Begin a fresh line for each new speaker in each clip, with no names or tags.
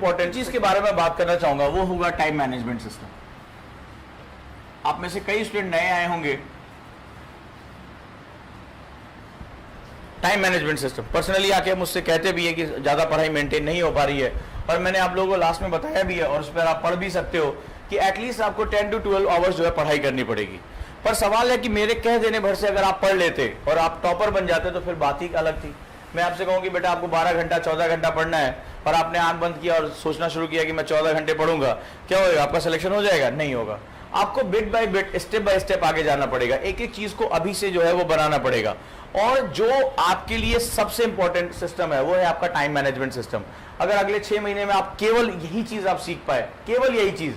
Important चीज के बारे में बात करना चाहूंगा वो होगा टाइम मैनेजमेंट सिस्टम। आप में से कई स्टूडेंट नए आए होंगे। टाइम मैनेजमेंट सिस्टम पर्सनली आके मुझसे कहते भी है कि ज्यादा पढ़ाई मेंटेन नहीं हो पा रही है, और मैंने आप लोगों को लास्ट में बताया भी है, और उस पर आप पढ़ भी सकते हो कि एटलीस्ट आपको 10 to 12 आवर्स जो है पढ़ाई करनी पड़ेगी। पर सवाल है कि मेरे कह देने भर से अगर आप पढ़ लेते और आप टॉपर बन जाते तो फिर बात ही अलग थी। मैं आपसे कहूँ कि बेटा आपको 12 घंटा 14 घंटा पढ़ना है, और आपने आंख बंद किया और सोचना शुरू किया कि मैं 14 घंटे पढ़ूंगा, क्या होगा? आपका सिलेक्शन हो जाएगा? नहीं होगा। आपको bit by bit, step by step आगे जाना पड़ेगा। एक एक चीज को अभी से जो है वो बनाना पड़ेगा। और जो आपके लिए सबसे इंपॉर्टेंट सिस्टम है वो है आपका टाइम मैनेजमेंट सिस्टम। अगर अगले 6 महीने में आप केवल यही चीज आप सीख पाए, केवल यही चीज,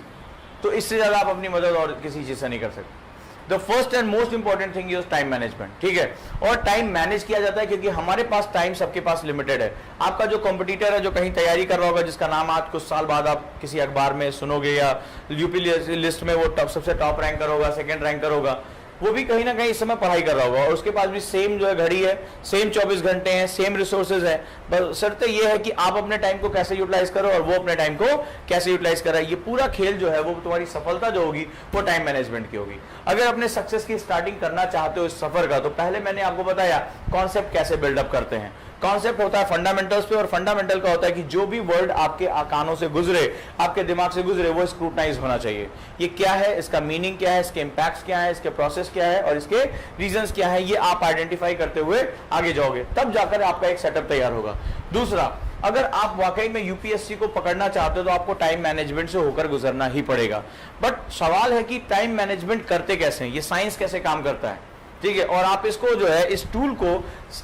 तो इससे ज्यादा आप अपनी मदद और किसी चीज से नहीं कर सकते। The first and most important thing is time management, ठीक है। और टाइम मैनेज किया जाता है क्योंकि हमारे पास टाइम सबके पास लिमिटेड है। आपका जो कॉम्पिटिटर है, जो कहीं तैयारी कर रहा होगा, जिसका नाम आज कुछ साल बाद आप किसी अखबार में सुनोगे या यूपी लिस्ट में वो सबसे टॉप रैंकर होगा, सेकंड रैंकर होगा, वो भी कहीं ना कहीं इस समय पढ़ाई कर रहा होगा, और उसके पास भी सेम जो है घड़ी है, सेम 24 घंटे हैं, सेम रिसोर्सेज है। बस शर्त ये है कि आप अपने टाइम को कैसे यूटिलाइज करो और वो अपने टाइम को कैसे यूटिलाइज कर रहा है। ये पूरा खेल जो है वो तुम्हारी सफलता जो होगी वो टाइम मैनेजमेंट की होगी। अगर अपने सक्सेस की स्टार्टिंग करना चाहते हो इस सफर का, तो पहले मैंने आपको बताया कॉन्सेप्ट कैसे बिल्डअप करते हैं। कॉन्सेप्ट होता है फंडामेंटल्स पे, और फंडामेंटल का होता है कि जो भी वर्ड आपके कानों से गुजरे, आपके दिमाग से गुजरे, वो स्क्रूटनाइज होना चाहिए। ये क्या है, इसका मीनिंग क्या है, इसके इंपैक्ट्स क्या है, इसके प्रोसेस क्या है और इसके रीजंस क्या है, ये आप आइडेंटिफाई करते हुए आगे जाओगे, तब जाकर आपका एक सेटअप तैयार होगा। दूसरा, अगर आप वाकई में यूपीएससी को पकड़ना चाहते हो तो आपको टाइम मैनेजमेंट से होकर गुजरना ही पड़ेगा। बट सवाल है कि टाइम मैनेजमेंट करते कैसे हैं, ये साइंस कैसे काम करता है, ठीक है। और आप इसको जो है, इस टूल को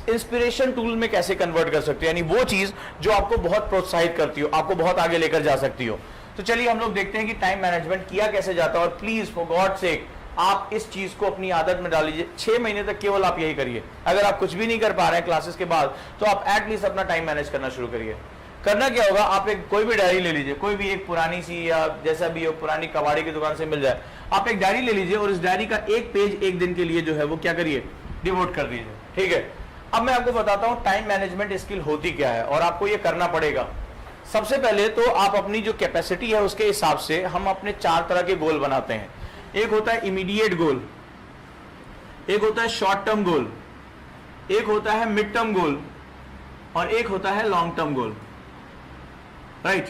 इंस्पिरेशन टूल में कैसे कन्वर्ट कर सकते हो, यानी वो चीज जो आपको बहुत प्रोत्साहित करती हो, आपको बहुत आगे लेकर जा सकती हो। तो चलिए हम लोग देखते हैं कि टाइम मैनेजमेंट किया कैसे जाता है। और प्लीज फॉर गॉड सेक आप इस चीज को अपनी आदत में डाल लीजिए। 6 महीने तक केवल आप यही करिए। अगर आप कुछ भी नहीं कर पा रहे हैं क्लासेस के बाद, तो आप एटलीस्ट अपना टाइम मैनेज करना शुरू करिए। करना क्या होगा, आप एक कोई भी डायरी ले लीजिए, कोई भी एक पुरानी सी या जैसा भी हो, पुरानी कबाड़ी की दुकान से मिल जाए, आप एक डायरी ले लीजिए और इस डायरी का एक पेज एक दिन के लिए जो है वो क्या करिए, डिवोट कर दीजिए, ठीक है। अब मैं आपको बताता हूं टाइम मैनेजमेंट स्किल होती क्या है और आपको ये करना पड़ेगा। सबसे पहले तो आप अपनी जो कैपेसिटी है उसके हिसाब से हम अपने 4 तरह के गोल बनाते हैं। एक होता है इमीडिएट गोल, एक होता है शॉर्ट टर्म गोल, एक होता है मिड टर्म गोल, और एक होता है long term goal, right.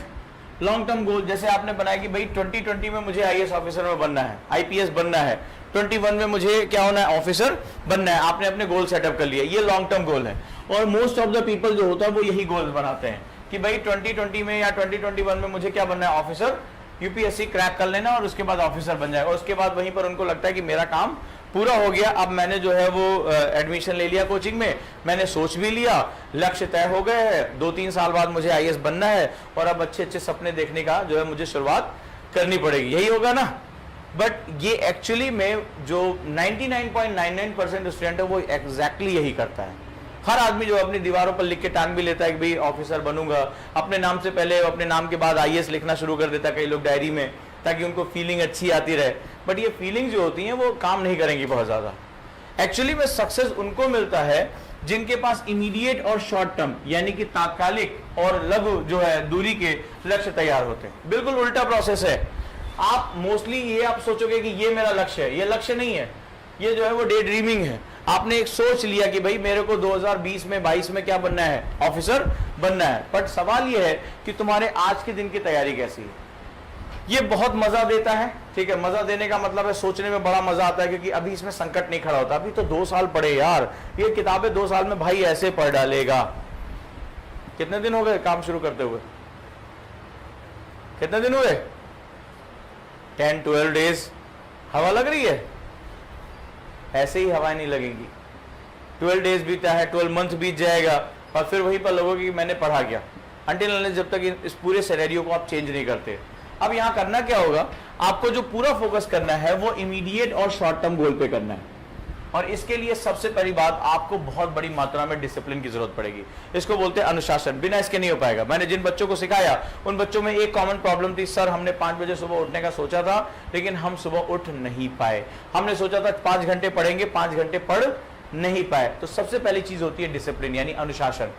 Long term goal जैसे आपने बनाया कि भाई 2020 में मुझे आईएएस ऑफिसर में बनना है, आईपीएस बनना है, 21 में मुझे क्या होना है, ऑफिसर बनना है। आपने अपने गोल सेटअप कर लिया, ये लॉन्ग टर्म गोल है। और मोस्ट ऑफ द पीपल जो होता है वो यही गोल्स बनाते हैं कि भाई 2020 में या 2021 में मुझे क्या बनना है, ऑफिसर, यूपीएससी क्रैक कर लेना और उसके बाद ऑफिसर बन जाएगा। उसके बाद वहीं पर उनको लगता है कि मेरा काम पूरा हो गया, अब मैंने जो है वो एडमिशन ले लिया कोचिंग में, मैंने सोच भी लिया, लक्ष्य तय हो गए हैं, 2-3 साल बाद मुझे आईएएस बनना है और अब अच्छे अच्छे सपने देखने का जो है मुझे शुरुआत करनी पड़ेगी, यही होगा ना। बट ये एक्चुअली में जो 99.99% स्टूडेंट है वो एग्जैक्टली यही करता है। हर आदमी जो अपनी दीवारों पर लिख के टांग भी लेता है कि भाई ऑफिसर बनूंगा, अपने नाम से पहले अपने नाम के बाद आईएएस लिखना शुरू कर देता है कई लोग डायरी में, ताकि उनको फीलिंग अच्छी आती रहे। बट ये फीलिंग जो होती हैं वो काम नहीं करेंगी बहुत ज्यादा। एक्चुअली में सक्सेस उनको मिलता है जिनके पास इमीडिएट और शॉर्ट टर्म यानी कि तात्कालिक और लघु जो है दूरी के लक्ष्य तैयार होते हैं। बिल्कुल उल्टा प्रोसेस है। आप मोस्टली ये आप सोचोगे कि ये मेरा लक्ष्य है, ये लक्ष्य नहीं है, ये जो है वो डे ड्रीमिंग है। आपने एक सोच लिया कि भाई मेरे को 2020 में 22 में क्या बनना है, ऑफिसर बनना है। बट सवाल ये है कि तुम्हारे आज के दिन की तैयारी कैसी है। ये बहुत मजा देता है, ठीक है। मजा देने का मतलब है सोचने में बड़ा मजा आता है, क्योंकि अभी इसमें संकट नहीं खड़ा होता। अभी तो 2 साल पढ़े यार, ये किताबें 2 साल में भाई ऐसे पढ़ डालेगा। कितने दिन हो गए काम शुरू करते हुए, कितने दिन हुए, 10-12 डेज। हवा लग रही है, ऐसे ही हवा नहीं लगेगी। 12 डेज बीता है, 12 मंथ बीत जाएगा और फिर वहीं पर लोगोगे कि मैंने पढ़ा क्या, अनटिल जब तक इस पूरे सिनेरियो को आप चेंज नहीं करते। अब यहां करना क्या होगा, आपको जो पूरा फोकस करना है वो इमीडिएट और शॉर्ट टर्म गोल पे करना है। और इसके लिए सबसे पहली बात, आपको बहुत बड़ी मात्रा में डिसिप्लिन की जरूरत पड़ेगी। इसको बोलते हैं अनुशासन। बिना इसके नहीं हो पाएगा। मैंने जिन बच्चों को सिखाया उन बच्चों में एक कॉमन प्रॉब्लम थी, सर हमने 5 बजे सुबह उठने का सोचा था लेकिन हम सुबह उठ नहीं पाए। हमने सोचा था 5 घंटे पढ़ेंगे, 5 घंटे पढ़ नहीं पाए। तो सबसे पहली चीज होती है डिसिप्लिन यानी अनुशासन।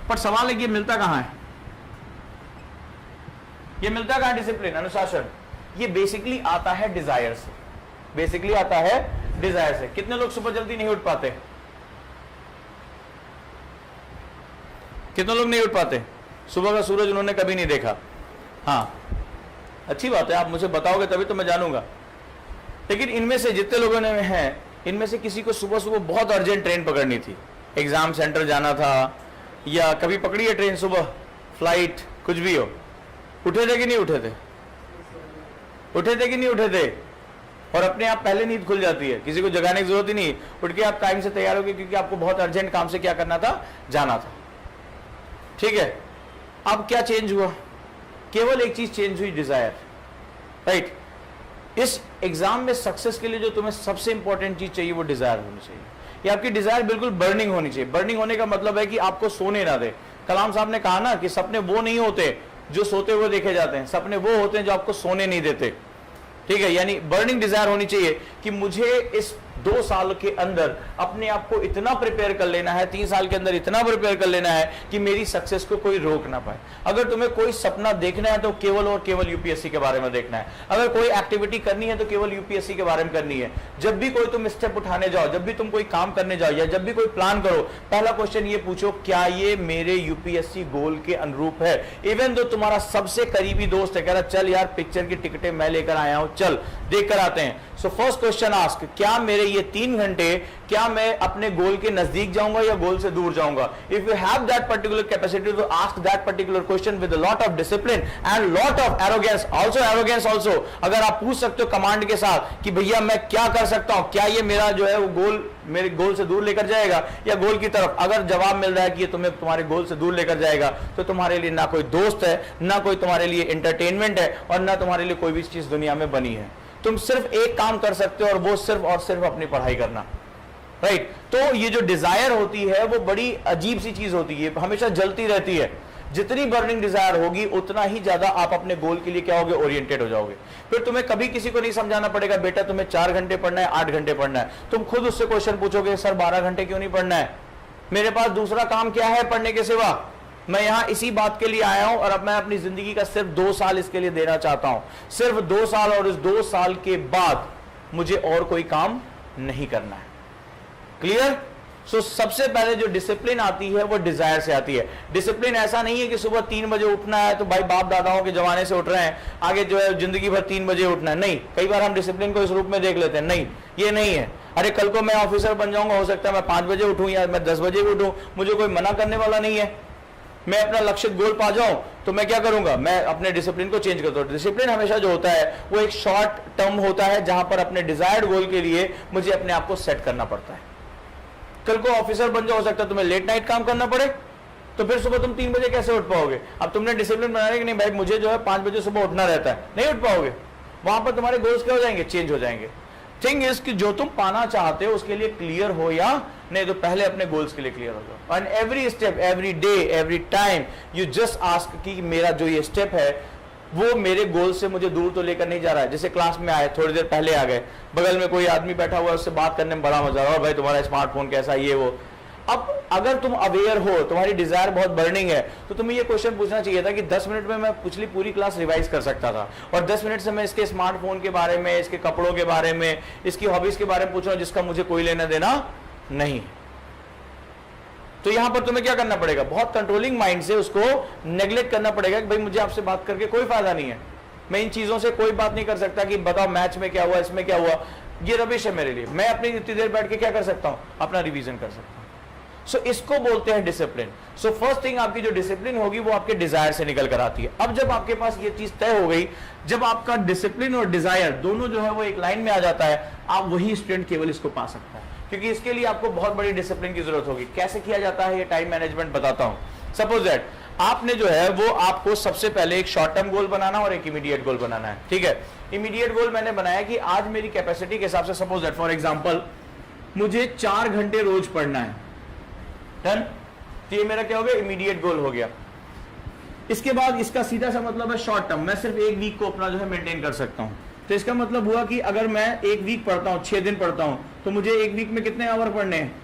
पर सवाल है कि मिलता कहां है, ये मिलता कहां डिसिप्लिन, अनुशासन? ये बेसिकली आता है डिजायर से, बेसिकली आता है डिजायर से। कितने लोग सुबह जल्दी नहीं उठ पाते? कितने लोग नहीं उठ पाते? सुबह का सूरज उन्होंने कभी नहीं देखा। हाँ, अच्छी बात है, आप मुझे बताओगे तभी तो मैं जानूंगा। लेकिन इनमें से जितने लोगों ने हैं, इनमें से किसी को सुबह सुबह बहुत अर्जेंट ट्रेन पकड़नी थी, एग्जाम सेंटर जाना था, या कभी पकड़ी है ट्रेन सुबह, फ्लाइट, कुछ भी हो, उठे थे कि नहीं उठे थे? उठे थे कि नहीं उठे थे? और अपने आप पहले नींद खुल जाती है, किसी को जगाने की जरूरत ही नहीं, उठ के आप टाइम से तैयार हो गए, क्योंकि आपको बहुत अर्जेंट काम से क्या करना था, जाना था। ठीक है, अब क्या चेंज हुआ? केवल एक चीज चेंज हुई, डिजायर। राइट? इस एग्जाम में सक्सेस के लिए जो तुम्हें सबसे इंपॉर्टेंट चीज चाहिए वो डिजायर होनी चाहिए। ये आपकी डिजायर बिल्कुल बर्निंग होनी चाहिए। बर्निंग होने का मतलब है कि आपको सोने ना दे। कलाम साहब ने कहा ना कि सपने वो नहीं होते जो सोते हुए देखे जाते हैं, सपने वो होते हैं जो आपको सोने नहीं देते। ठीक है, यानी बर्निंग डिजायर होनी चाहिए कि मुझे इस 2 साल के अंदर अपने आप को इतना प्रिपेयर कर लेना है, 3 साल के अंदर इतना प्रिपेयर कर लेना है कि मेरी सक्सेस को कोई रोक ना पाए। अगर तुम्हें कोई सपना देखना है तो केवल और केवल यूपीएससी के बारे में देखना है। अगर कोई एक्टिविटी करनी है तो केवल यूपीएससी के बारे में करनी है। जब भी कोई तुम स्टेप उठाने जाओ, जब भी तुम कोई काम करने जाओ, या जब भी कोई प्लान करो, पहला क्वेश्चन ये पूछो, क्या ये मेरे यूपीएससी गोल के अनुरूप है? इवन तो तुम्हारा सबसे करीबी दोस्त है, कह रहा चल यार पिक्चर की टिकटें मैं लेकर आया हूं, चल देख कर आते हैं। सो फर्स्ट क्वेश्चन आस्क, क्या मेरे ये 3 घंटे, क्या मैं अपने गोल के नजदीक जाऊंगा या गोल से दूर जाऊंगा? If you have that particular capacity to ask that particular question with a lot of discipline and lot of arrogance also, अगर आप पूछ सकते हो कमांड के साथ कि भैया मैं क्या कर सकता हूं, क्या ये मेरा जो है वो गोल मेरे गोल से दूर लेकर जाएगा या गोल की तरफ, अगर जवाब मिल रहा है कि ये तुम्हें तुम्हारे गोल से दूर लेकर जाएगा, तो तुम्हारे लिए ना कोई दोस्त है, ना कोई तुम्हारे लिए एंटरटेनमेंट है, और ना तुम्हारे लिए कोई भी चीज दुनिया में बनी है। तुम सिर्फ एक काम कर सकते हो और वो सिर्फ और सिर्फ अपनी पढ़ाई करना। राइट? तो ये जो डिजायर होती है वो बड़ी अजीब सी चीज होती है, हमेशा जलती रहती है। जितनी बर्निंग डिजायर होगी उतना ही ज्यादा आप अपने गोल के लिए क्या होगे, ओरिएंटेड हो जाओगे। फिर तुम्हें कभी किसी को नहीं समझाना पड़ेगा बेटा तुम्हें 4 घंटे पढ़ना है, 8 घंटे पढ़ना है। तुम खुद उससे क्वेश्चन पूछोगे, सर 12 घंटे क्यों नहीं पढ़ना है? मेरे पास दूसरा काम क्या है पढ़ने के सिवा? मैं यहां इसी बात के लिए आया हूं और अब मैं अपनी जिंदगी का सिर्फ 2 साल इसके लिए देना चाहता हूं, सिर्फ 2 साल, और इस 2 साल के बाद मुझे और कोई काम नहीं करना है। क्लियर? सो सबसे पहले जो डिसिप्लिन आती है वो डिजायर से आती है। डिसिप्लिन ऐसा नहीं है कि सुबह 3 बजे उठना है तो भाई बाप दादाओं के जमाने से उठ रहे हैं, आगे जो है जिंदगी भर 3 बजे उठना है। नहीं, कई बार हम डिसिप्लिन को इस रूप में देख लेते हैं। नहीं, ये नहीं है। अरे कल को मैं ऑफिसर बन जाऊंगा, हो सकता है मैं 5 बजे उठूं या मैं 10 बजे भी उठूं, मुझे कोई मना करने वाला नहीं है। मैं अपना लक्ष्य गोल पा जाऊं तो मैं क्या करूंगा, मैं अपने डिसिप्लिन को चेंज करता हूं। डिसिप्लिन हमेशा जो होता है वो एक शॉर्ट टर्म होता है, जहां पर अपने डिजायर्ड गोल के लिए मुझे अपने आप को सेट करना पड़ता है। कल को ऑफिसर बन जाओ, हो सकता है तुम्हें लेट नाइट काम करना पड़े, तो फिर सुबह तुम 3 बजे कैसे उठ पाओगे? अब तुमने डिसिप्लिन बनाया कि नहीं भाई मुझे जो है 5 बजे सुबह उठना रहता है, नहीं उठ पाओगे। वहां पर तुम्हारे गोल्स क्या हो जाएंगे, चेंज हो जाएंगे। थिंग इज कि जो तुम पाना चाहते हो उसके लिए क्लियर हो या नहीं, तो पहले अपने गोल्स के लिए क्लियर हो जाओ। And every step, every day, every time you just ask कि मेरा जो ये स्टेप है वो मेरे गोल से मुझे दूर तो लेकर नहीं जा रहा है। जैसे क्लास में आए, थोड़ी देर पहले आ गए, बगल में कोई आदमी बैठा हुआ है, उससे बात करने में बड़ा मजा आ रहा है, भाई तुम्हारा स्मार्टफोन कैसा, ये वो। अब अगर तुम अवेयर हो, तुम्हारी डिजायर बहुत बर्निंग है, तो तुम्हें ये क्वेश्चन पूछना चाहिए था कि 10 मिनट में मैं पिछली पूरी क्लास रिवाइज कर सकता था, और 10 मिनट से मैं इसके स्मार्टफोन के बारे में, इसके कपड़ों के बारे में, इसकी हॉबीज के बारे में पूछ रहा हूं जिसका मुझे कोई लेना देना नहीं। तो यहां पर तुम्हें क्या करना पड़ेगा, बहुत कंट्रोलिंग माइंड से उसको नेग्लेक्ट करना पड़ेगा कि भाई मुझे आपसे बात करके कोई फायदा नहीं है, मैं इन चीजों से कोई बात नहीं कर सकता कि बताओ मैच में क्या हुआ, इसमें क्या हुआ, ये रबिश है मेरे लिए। मैं अपनी इतनी देर बैठ के क्या कर सकता हूं, अपना रिवीजन कर सकता हूं। सो इसको बोलते हैं डिसिप्लिन। सो फर्स्ट थिंग आपकी जो डिसिप्लिन होगी वो आपके डिजायर से निकल कर आती है। अब जब आपके पास ये चीज तय हो गई, जब आपका डिसिप्लिन और डिजायर दोनों जो है वो एक लाइन में आ जाता है, आप वही स्टूडेंट केवल इसको पा सकता है, क्योंकि इसके लिए आपको बहुत बड़ी डिसिप्लिन की जरूरत होगी। कैसे किया जाता है ये टाइम मैनेजमेंट बताता हूं। सपोज दैट आपने जो है वो आपको सबसे पहले एक शॉर्ट टर्म गोल बनाना और एक इमीडिएट गोल बनाना है। ठीक है, इमीडिएट गोल मैंने बनाया कि आज मेरी कैपेसिटी के हिसाब से, सपोज दैट फॉर एग्जांपल मुझे 4 घंटे रोज पढ़ना है, डन। तो ये मेरा क्या हो गया, इमीडिएट गोल हो गया। इसके बाद इसका सीधा सा मतलब है शॉर्ट टर्म, मैं सिर्फ 1 वीक को अपना जो है मेंटेन कर सकता हूं। तो इसका मतलब हुआ कि अगर मैं 1 वीक पढ़ता हूं, 6 दिन पढ़ता हूं, तो मुझे 1 वीक में कितने आवर पढ़ने हैं,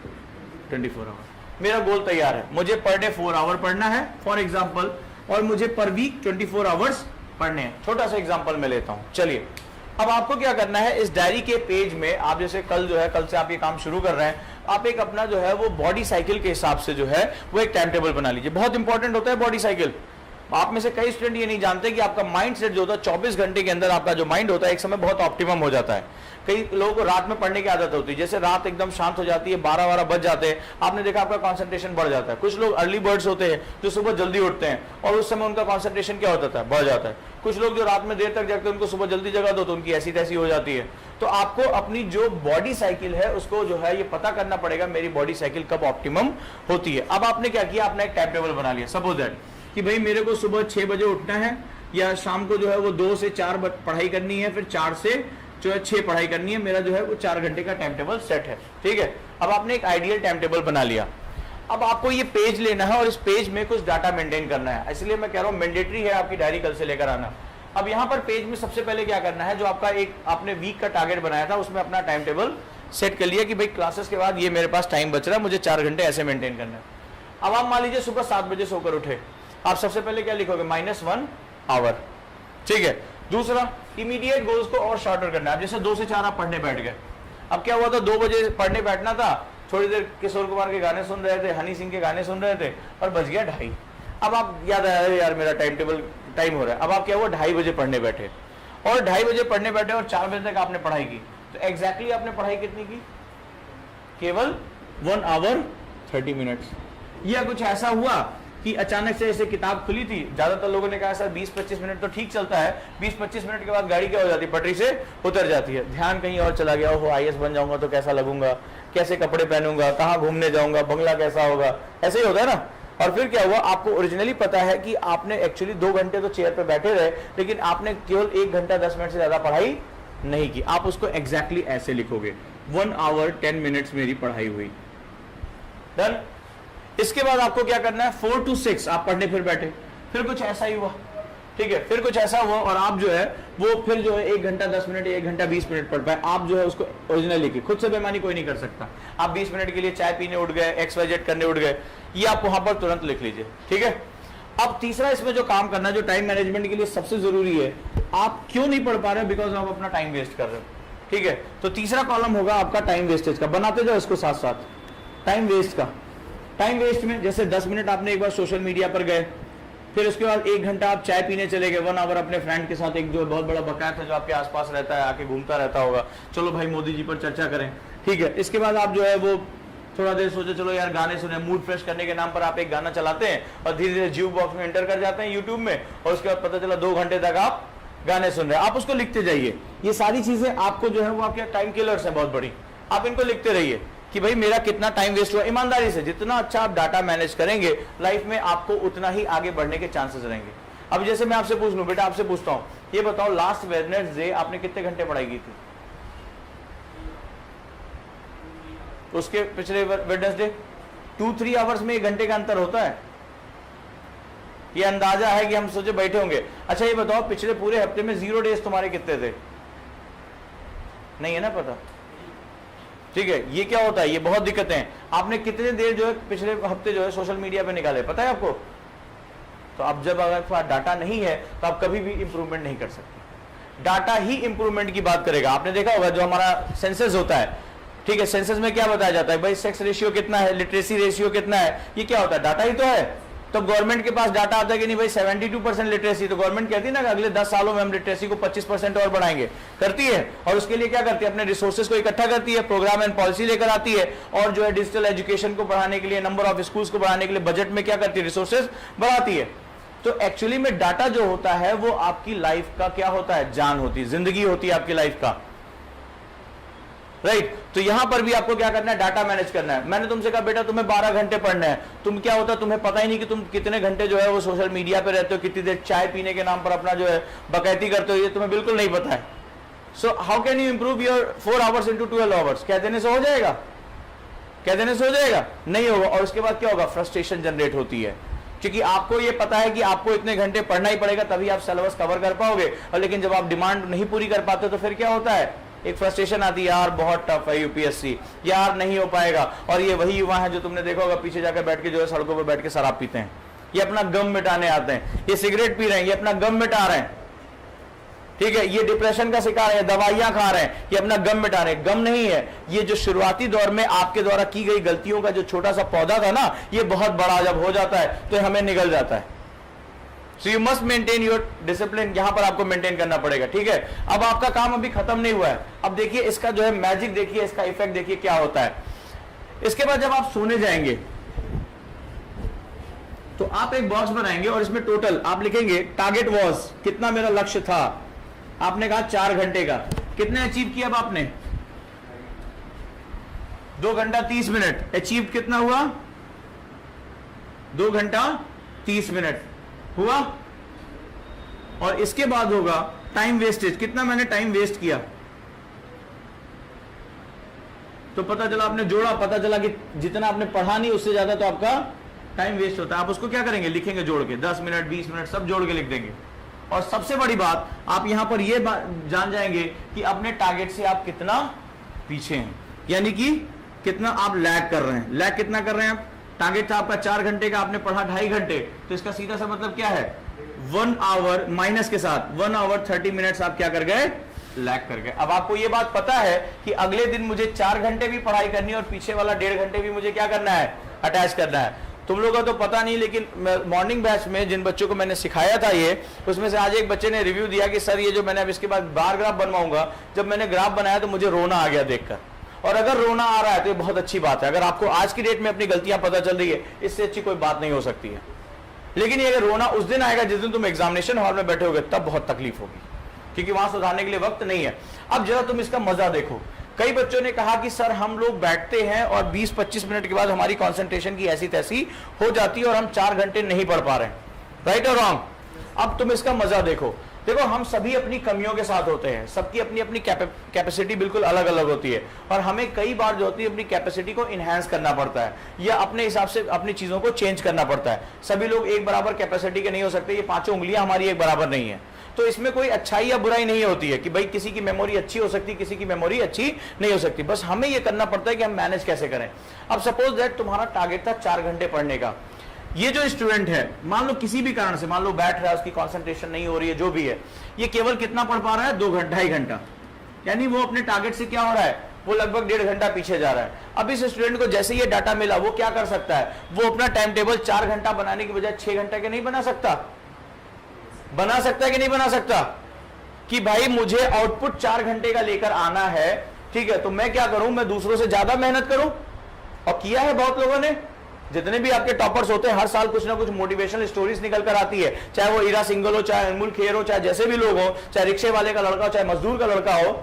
24 आवर। मेरा गोल तैयार है, मुझे पर डे 4 आवर पढ़ना है फॉर एग्जांपल, और मुझे पर वीक 24 आवर्स पढ़ने हैं। छोटा सा एग्जांपल मैं लेता हूं, चलिए। अब आपको क्या करना है, इस डायरी के पेज में आप जैसे कल जो है, कल से आप ये काम शुरू कर रहे हैं, आप एक अपना जो है वो बॉडी साइकिल के हिसाब से जो है वो एक टाइम टेबल बना लीजिए। बहुत इंपॉर्टेंट होता है बॉडी साइकिल। आप में से कई स्टूडेंट ये नहीं जानते कि आपका माइंड सेट जो होता है 24 घंटे के अंदर आपका जो माइंड होता है एक समय बहुत ऑप्टिमम हो जाता है। कई लोगों को रात में पढ़ने की आदत होती है, जैसे रात एकदम शांत हो जाती है, 12-12 बज जाते हैं, आपने देखा आपका कंसंट्रेशन बढ़ जाता है। कुछ लोग अर्ली बर्ड्स होते हैं जो सुबह जल्दी उठते हैं और उस समय उनका कंसंट्रेशन क्या होता है, बढ़ जाता है। कुछ लोग जो रात में देर तक जागते हैं उनको सुबह जल्दी जगा दो तो उनकी ऐसी तैसी हो जाती है। तो आपको अपनी जो बॉडी साइकिल है उसको जो है ये पता करना पड़ेगा, मेरी बॉडी साइकिल कब ऑप्टिमम होती है। अब आपने क्या किया, आपने एक टाइम टेबल बना लिया। सपोज दैट कि भाई मेरे को सुबह 6 बजे उठना है या शाम को जो है वो 2 से 4 पढ़ाई करनी है, फिर 4 से जो है 6 पढ़ाई करनी है, मेरा जो है वो 4 घंटे का टाइम टेबल सेट है। ठीक है, अब आपने एक आइडियल टाइम टेबल बना लिया। अब आपको ये पेज लेना है और इस पेज में कुछ डाटा मेंटेन करना है, इसलिए मैं कह रहा हूं मैंडेटरी है आपकी डायरी कल से लेकर आना। अब यहां पर पेज में सबसे पहले क्या करना है, जो आपका एक आपने वीक का टारगेट बनाया था उसमें अपना टाइम टेबल सेट कर लिया कि भाई क्लासेस के बाद ये मेरे पास टाइम बच रहा है, मुझे 4 घंटे ऐसे मेंटेन करना है। अब आप मान लीजिए सुबह 7 बजे सोकर उठे, आप सबसे पहले क्या लिखोगे, -1 आवर। ठीक है, दूसरा इमीडिएट गोल्स को और शॉर्टर करना है। जैसे 2 से 4 आप पढ़ने बैठ गए, अब क्या हुआ था, 2 बजे पढ़ने बैठना था, थोड़ी देर किशोर कुमार के गाने सुन रहे थे, हनी सिंह के गाने सुन रहे थे और बज गया 2:30। अब आप याद आया यार मेरा टाइम टेबल टाइम हो रहा है। अब आप क्या हुआ, 2:30 बजे पढ़ने बैठे और 2:30 बजे पढ़ने बैठे और 4 बजे तक आपने पढ़ाई की। तो एग्जैक्टली आपने पढ़ाई कितनी की, केवल 1 आवर 30 मिनट्स। यह कुछ ऐसा हुआ कि अचानक से ऐसे किताब खुली थी, ज्यादातर लोगों ने कहा सर 20-25 मिनट तो ठीक चलता है, 20-25 मिनट के बाद गाड़ी क्या हो जाती है, पटरी से उतर जाती है, ध्यान कहीं और चला गया, हो IAS बन जाऊंगा तो कैसा लगूंगा, कैसे कपड़े पहनूंगा, कहाँ घूमने जाऊंगा, बंगला कैसा होगा, ऐसे ही होता है ना। और फिर क्या हुआ, आपको ओरिजिनली पता है कि आपने एक्चुअली 2 घंटे तो चेयर पे बैठे रहे, लेकिन आपने केवल 1 घंटा 10 मिनट से ज्यादा पढ़ाई नहीं की। आप उसको एग्जैक्टली ऐसे लिखोगे, 1 आवर 10 मिनट्स मेरी पढ़ाई हुई। डन। इसके बाद आपको क्या करना है, 4 to 6 आप पढ़ने फिर बैठे, फिर कुछ ऐसा ही हुआ। ठीक है, फिर कुछ ऐसा हुआ और आप जो है वो फिर जो है 1 घंटा 10 मिनट, 1 घंटा 20 मिनट पढ़ पाए। आप जो है उसको ओरिजिनल लिखिए, खुद से बेईमानी कोई नहीं कर सकता। आप 20 मिनट के लिए चाय पीने उठ गए, XYZ करने उठ गए, ये आप वहां पर तुरंत लिख लीजिए। ठीक है, अब तीसरा इसमें जो काम करना, जो टाइम मैनेजमेंट के लिए सबसे जरूरी है, आप क्यों नहीं पढ़ पा रहे हो, बिकॉज आप अपना टाइम वेस्ट कर रहे हो। ठीक है, तो तीसरा कॉलम होगा आपका टाइम वेस्टेज का, बनाते जाओ इसको साथ साथ, टाइम वेस्ट का। टाइम वेस्ट में जैसे 10 मिनट आपने एक बार सोशल मीडिया पर गए, फिर उसके बाद 1 घंटा आप चाय पीने चले गए, 1 आवर अपने फ्रेंड के साथ, एक जो बहुत बड़ा बकायत है जो आपके आसपास रहता है, आके घूमता रहता होगा, चलो भाई मोदी जी पर चर्चा करें। ठीक है, इसके बाद आप जो है वो थोड़ा देर सोचे चलो यार गाने सुने, मूड फ्रेश करने के नाम पर आप एक गाना चलाते हैं और धीरे धीरे ज्यू बॉक्स में एंटर कर जाते हैं यूट्यूब में, और उसके बाद पता चला 2 घंटे तक आप गाने सुन रहे हैं। आप उसको लिखते जाइए, ये सारी चीजें आपको जो है वो आपके टाइम किलर्स है बहुत बड़ी, आप इनको लिखते रहिए कि भाई मेरा कितना टाइम वेस्ट हुआ। ईमानदारी से जितना अच्छा आप डाटा मैनेज करेंगे लाइफ में, आपको उतना ही आगे बढ़ने के चांसेस रहेंगे। अब जैसे मैं आपसे पूछ लूं, बेटा आपसे पूछता हूं, ये बताओ लास्ट वेडनेसडे आपने कितने घंटे पढ़ाई की थी, उसके पिछले वेडनेसडे 2-3 आवर्स में 1 घंटे का अंतर होता है। ये अंदाजा है कि हम सोचे बैठे होंगे। अच्छा ये बताओ पिछले पूरे हफ्ते में 0 डेज तुम्हारे कितने थे, नहीं है ना पता। ठीक है, ये क्या होता है, ये बहुत दिक्कतें हैं। आपने कितने देर जो है पिछले हफ्ते जो है सोशल मीडिया पे निकाले, पता है आपको। तो अब जब अगर थोड़ा डाटा नहीं है तो आप कभी भी इंप्रूवमेंट नहीं कर सकते। डाटा ही इंप्रूवमेंट की बात करेगा। आपने देखा होगा जो हमारा सेंसस होता है, ठीक है, सेंसस में क्या बताया जाता है, भाई सेक्स रेशियो कितना है, लिटरेसी रेशियो कितना है, ये क्या होता है, डाटा ही तो है। तो गवर्नमेंट के पास डाटा आता है कि नहीं भाई 72% लिटरेसी, तो गवर्नमेंट कहती है ना कि अगले 10 सालों में हम लिटरेसी को 25% और बढ़ाएंगे, करती है। और उसके लिए क्या करती है, अपने रिसोर्सेज को इकट्ठा करती है, प्रोग्राम एंड पॉलिसी लेकर आती है, और जो है डिजिटल एजुकेशन को बढ़ाने के लिए, नंबर ऑफ स्कूल्स को बढ़ाने के लिए बजट में क्या करती है, रिसोर्सेज बढ़ाती है। तो एक्चुअली में डाटा जो होता है वो आपकी लाइफ का क्या होता है, जान होती है, जिंदगी होती है आपकी लाइफ का, राइट। तो यहां पर भी आपको क्या करना है, डाटा मैनेज करना है। मैंने तुमसे कहा बेटा तुम्हें 12 घंटे पढ़ना है, तुम क्या होता है तुम्हें पता ही नहीं कि तुम कितने घंटे जो है वो सोशल मीडिया पे रहते हो, कितनी देर चाय पीने के नाम पर अपना जो है बकैती करते हो, ये तुम्हें बिल्कुल नहीं पता है। So how can you improve your 4 hours into 12 hours, कह देने से हो जाएगा, कह देने से हो जाएगा, नहीं होगा। और उसके बाद क्या होगा, फ्रस्ट्रेशन जनरेट होती है, क्योंकि आपको ये पता है कि आपको इतने घंटे पढ़ना ही पड़ेगा तभी आप सिलेबस कवर कर पाओगे, और लेकिन जब आप डिमांड नहीं पूरी कर पाते तो फिर क्या होता है, एक फ्रस्ट्रेशन आती है, यार बहुत टफ है यूपीएससी, यार नहीं हो पाएगा। और ये वही युवा है जो तुमने देखा होगा पीछे जाकर बैठ के जो है सड़कों पर बैठ के शराब पीते हैं, ये अपना गम मिटाने आते हैं, ये सिगरेट पी रहे हैं, ये अपना गम मिटा रहे हैं, ठीक है, ये डिप्रेशन का शिकार है, दवाइयां खा रहे हैं, ये अपना गम मिटा रहे हैं। गम नहीं है, ये जो शुरुआती दौर में आपके द्वारा की गई गलतियों का जो छोटा सा पौधा था ना, ये बहुत बड़ा जब हो जाता है तो हमें निगल जाता है। So you must maintain your discipline, यहां पर आपको मेंटेन करना पड़ेगा। ठीक है, अब आपका काम अभी खत्म नहीं हुआ है। अब देखिए इसका जो है मैजिक, देखिए इसका इफेक्ट देखिए क्या होता है। इसके बाद जब आप सोने जाएंगे तो आप एक बॉक्स बनाएंगे और इसमें टोटल आप लिखेंगे टारगेट वॉज, कितना मेरा लक्ष्य था। आपने कहा 4 घंटे का, कितने अचीव किया अब आपने? 2 घंटा 30 मिनट। अचीव कितना हुआ? 2 घंटा 30 मिनट हुआ। और इसके बाद होगा टाइम वेस्टेज, कितना मैंने टाइम वेस्ट किया। तो पता चला, आपने जोड़ा, पता चला कि जितना आपने पढ़ा नहीं उससे ज्यादा तो आपका टाइम वेस्ट होता है। आप उसको क्या करेंगे? लिखेंगे जोड़ के, 10 मिनट 20 मिनट सब जोड़ के लिख देंगे। और सबसे बड़ी बात, आप यहां पर यह जान जाएंगे कि अपने टारगेट से आप कितना पीछे हैं, यानी कि कितना आप लैग कर रहे हैं। लैग कितना कर रहे हैं आप? टारगेट था आपका 4 घंटे का, आपने पढ़ा 2.5 घंटे, तो इसका सीधा सा मतलब क्या है? 1 आवर माइनस के साथ 1 आवर 30 मिनट्स आप क्या कर गए? लैग कर गए। अब आपको यह बात पता है कि अगले दिन मुझे 4 घंटे भी पढ़ाई करनी है और पीछे वाला 1.5 घंटे भी मुझे क्या करना है? अटैच करना है। तुम लोगों का तो पता नहीं, लेकिन मॉर्निंग बैच में जिन बच्चों को मैंने सिखाया था ये, उसमें से आज एक बच्चे ने रिव्यू दिया कि सर ये जो मैंने अब इसके बाद बार ग्राफ बनवाऊंगा, जब मैंने ग्राफ बनाया तो मुझे रोना आ गया देखकर। और अगर रोना आ रहा है तो ये बहुत अच्छी बात है। अगर आपको आज की डेट में अपनी गलतियां पता चल रही है, इससे अच्छी कोई बात नहीं हो सकती है। लेकिन ये अगर रोना उस दिन आएगा जिस दिन तुम एग्जामिनेशन हॉल में बैठे होगे, तब बहुत तकलीफ होगी, क्योंकि वहां सुधारने के लिए वक्त नहीं है। अब जरा तुम इसका मजा देखो। कई बच्चों ने कहा कि सर हम लोग बैठते हैं और 20-25 मिनट के बाद हमारी कंसंट्रेशन की ऐसी तैसी हो जाती है और हम 4 घंटे नहीं पढ़ पा रहे हैं। राइट और रॉन्ग? अब तुम इसका मजा देखो। देखो, हम सभी अपनी कमियों के साथ होते हैं, सबकी अपनी अपनी कैपेसिटी बिल्कुल अलग अलग होती है, और हमें कई बार जो होती है अपनी कैपेसिटी को इनहेंस करना पड़ता है या अपने हिसाब से अपनी चीजों को चेंज करना पड़ता है। सभी लोग एक बराबर कैपेसिटी के नहीं हो सकते, ये 5 उंगलियां हमारी एक बराबर नहीं है। तो इसमें कोई अच्छाई या बुराई नहीं होती है कि भाई किसी की मेमोरी अच्छी हो सकती, किसी की मेमोरी अच्छी नहीं हो सकती। बस हमें यह करना पड़ता है कि हम मैनेज कैसे करें। अब सपोज दैट तुम्हारा टारगेट था 4 घंटे पढ़ने का। ये जो स्टूडेंट है, मान लो किसी भी कारण से, मान लो बैठ रहा है, उसकी कंसंट्रेशन नहीं हो रही है, जो भी है, ये केवल कितना पढ़ पा रहा है? 2 घंटा 2.5 घंटा, यानी वो अपने टारगेट से क्या हो रहा है? वो लगभग 1.5 घंटा पीछे जा रहा है। अब इस स्टूडेंट को जैसे ये डाटा मिला, वो क्या कर सकता है? वो अपना टाइम टेबल 4 घंटा बनाने की बजाय 6 घंटे के नहीं बना सकता? बना सकता है कि नहीं बना सकता? कि भाई मुझे आउटपुट 4 घंटे का लेकर आना है, ठीक है, तो मैं क्या करूं? मैं दूसरों से ज्यादा मेहनत करूं। और किया है बहुत लोगों ने। जितने भी आपके टॉपर्स होते हैं, हर साल कुछ ना कुछ मोटिवेशनल स्टोरीज निकल कर आती है, चाहे वो ईरा सिंगल हो, चाहे अनमोल खेर हो, चाहे जैसे भी लोग हो, चाहे रिक्शे वाले का लड़का हो, चाहे मजदूर का लड़का हो,